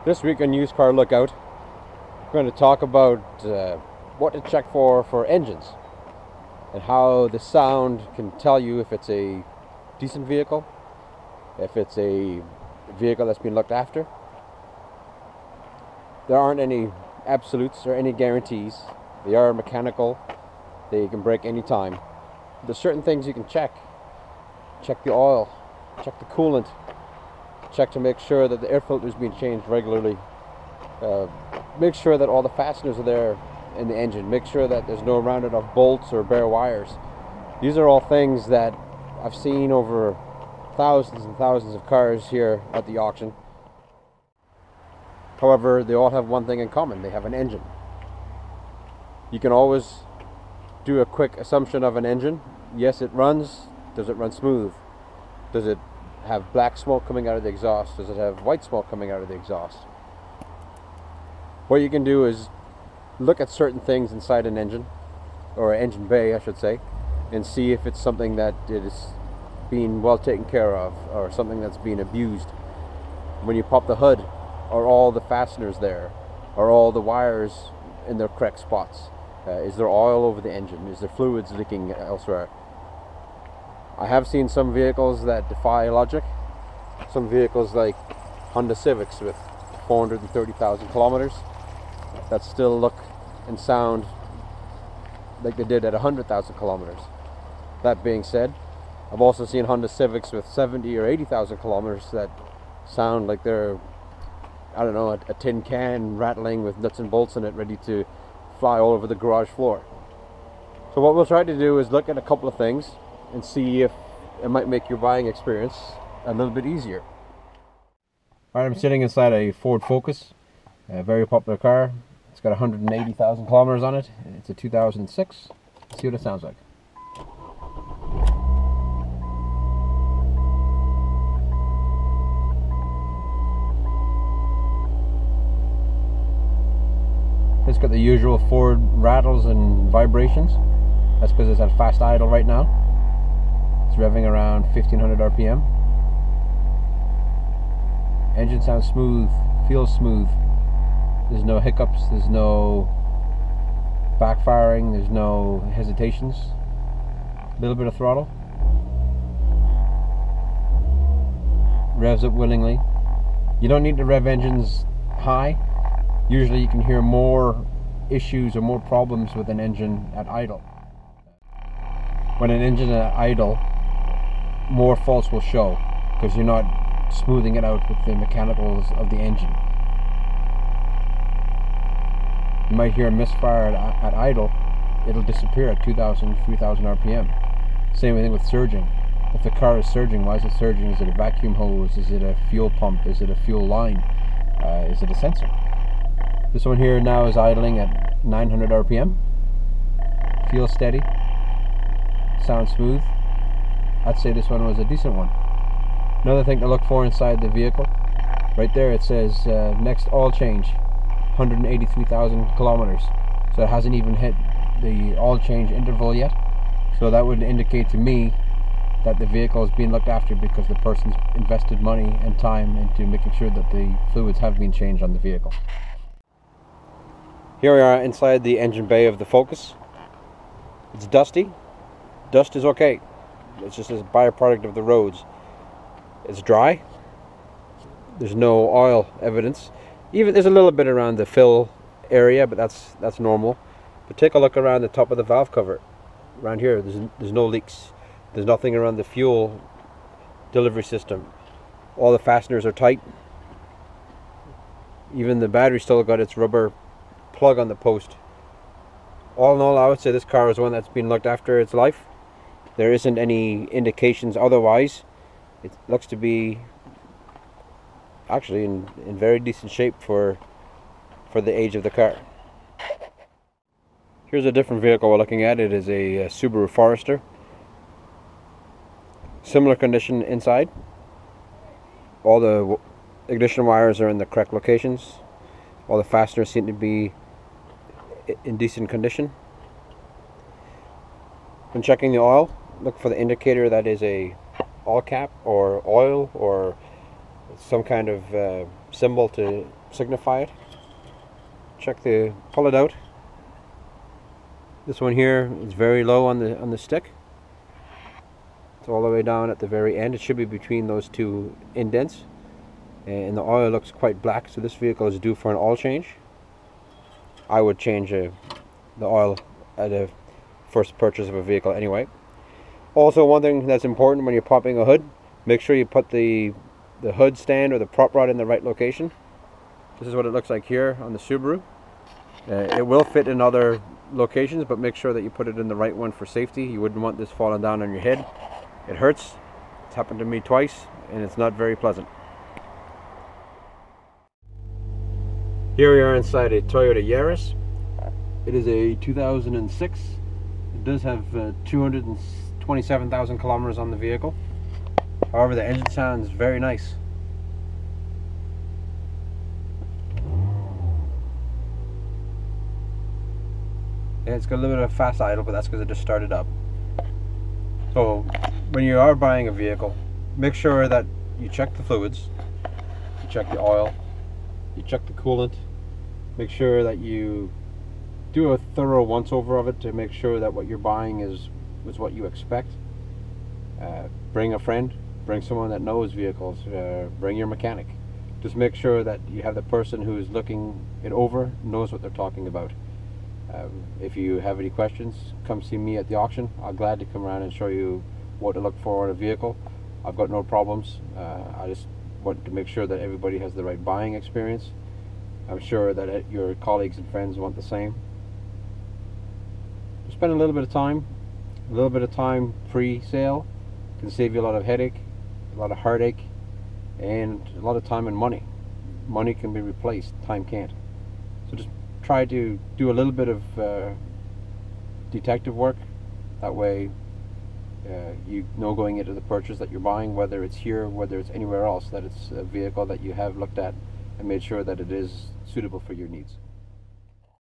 This week on Used Car Lookout, we're going to talk about what to check for engines and how the sound can tell you if it's a decent vehicle, if it's a vehicle that's been looked after. There aren't any absolutes or any guarantees. They are mechanical. They can break any time. There's certain things you can check. Check the oil, check the coolant, check to make sure that the air filter is being changed regularly. Make sure that all the fasteners are there in the engine. Make sure that there's no rounded off bolts or bare wires. These are all things that I've seen over thousands and thousands of cars here at the auction. However, they all have one thing in common. They have an engine. You can always do a quick assumption of an engine. Yes, it runs. Does it run smooth? Does it have black smoke coming out of the exhaust? Does it have white smoke coming out of the exhaust? What you can do is look at certain things inside an engine, or an engine bay I should say, and see if it's something that is being well taken care of or something that's being abused. When you pop the hood, are all the fasteners there? Are all the wires in their correct spots? Is there oil over the engine? Is there fluids leaking elsewhere? I have seen some vehicles that defy logic. Some vehicles like Honda Civics with 430,000 kilometers that still look and sound like they did at 100,000 kilometers. That being said, I've also seen Honda Civics with 70 or 80,000 kilometers that sound like they're, I don't know, a tin can rattling with nuts and bolts in it, ready to fly all over the garage floor. So what we'll try to do is look at a couple of things and see if it might make your buying experience a little bit easier. Alright, I'm sitting inside a Ford Focus, a very popular car. It's got 180,000 kilometers on it. It's a 2006. Let's see what it sounds like. It's got the usual Ford rattles and vibrations. That's because it's at fast idle right now. It's revving around 1500 RPM. Engine sounds smooth, feels smooth. There's no hiccups, there's no backfiring, there's no hesitations. A little bit of throttle. Revs up willingly. You don't need to rev engines high. Usually you can hear more issues or more problems with an engine at idle. When an engine is at idle, more faults will show because you're not smoothing it out with the mechanicals of the engine. You might hear a misfire at idle. It'll disappear at 2,000, 3,000 RPM. Same thing with surging. If the car is surging, why is it surging? Is it a vacuum hose? Is it a fuel pump? Is it a fuel line? Is it a sensor? This one here now is idling at 900 RPM. Feels steady. Sounds smooth. I'd say this one was a decent one. Another thing to look for inside the vehicle, right there it says next oil change, 183,000 kilometers. So it hasn't even hit the oil change interval yet. So that would indicate to me that the vehicle is being looked after because the person's invested money and time into making sure that the fluids have been changed on the vehicle. Here we are inside the engine bay of the Focus. It's dusty. Dust is okay. It's just a byproduct of the roads. It's dry. There's no oil evidence. Even there's a little bit around the fill area, but that's normal. But take a look around the top of the valve cover. Around here, there's no leaks. There's nothing around the fuel delivery system. All the fasteners are tight. Even the battery still got its rubber plug on the post. All in all, I would say this car is one that's been looked after its life. There isn't any indications otherwise. It looks to be actually in very decent shape for the age of the car. Here's a different vehicle we're looking at. It is a Subaru Forester. Similar condition inside. All the ignition wires are in the correct locations. All the fasteners seem to be in decent condition. When checking the oil, look for the indicator that is a all cap or oil or some kind of symbol to signify it. Pull it out. This one here is very low on the stick. It's all the way down at the very end. It should be between those two indents. And the oil looks quite black, so this vehicle is due for an oil change. I would change the oil at a first purchase of a vehicle anyway. Also, one thing that's important when you're popping a hood, make sure you put the hood stand or the prop rod in the right location. This is what it looks like here on the Subaru. It will fit in other locations, but make sure that you put it in the right one for safety. You wouldn't want this falling down on your head. It hurts. It's happened to me twice, and it's not very pleasant. Here we are inside a Toyota Yaris. It is a 2006. It does have 227,000 kilometers on the vehicle. However, the engine sounds very nice. Yeah, it's got a little bit of a fast idle, but that's because it just started up. So when you are buying a vehicle, make sure that you check the fluids, you check the oil, you check the coolant, make sure that you do a thorough once over of it to make sure that what you're buying is what you expect. Bring a friend, bring someone that knows vehicles, bring your mechanic. Just make sure that you have the person who's looking it over knows what they're talking about. If you have any questions, come see me at the auction. I'm glad to come around and show you what to look for in a vehicle. I've got no problems. I just want to make sure that everybody has the right buying experience. I'm sure that your colleagues and friends want the same. Spend a little bit of time pre-sale can save you a lot of headache, a lot of heartache, and a lot of time and money. Money can be replaced, time can't. So just try to do a little bit of detective work. That way you know going into the purchase that you're buying, whether it's here, whether it's anywhere else, that it's a vehicle that you have looked at and made sure that it is suitable for your needs.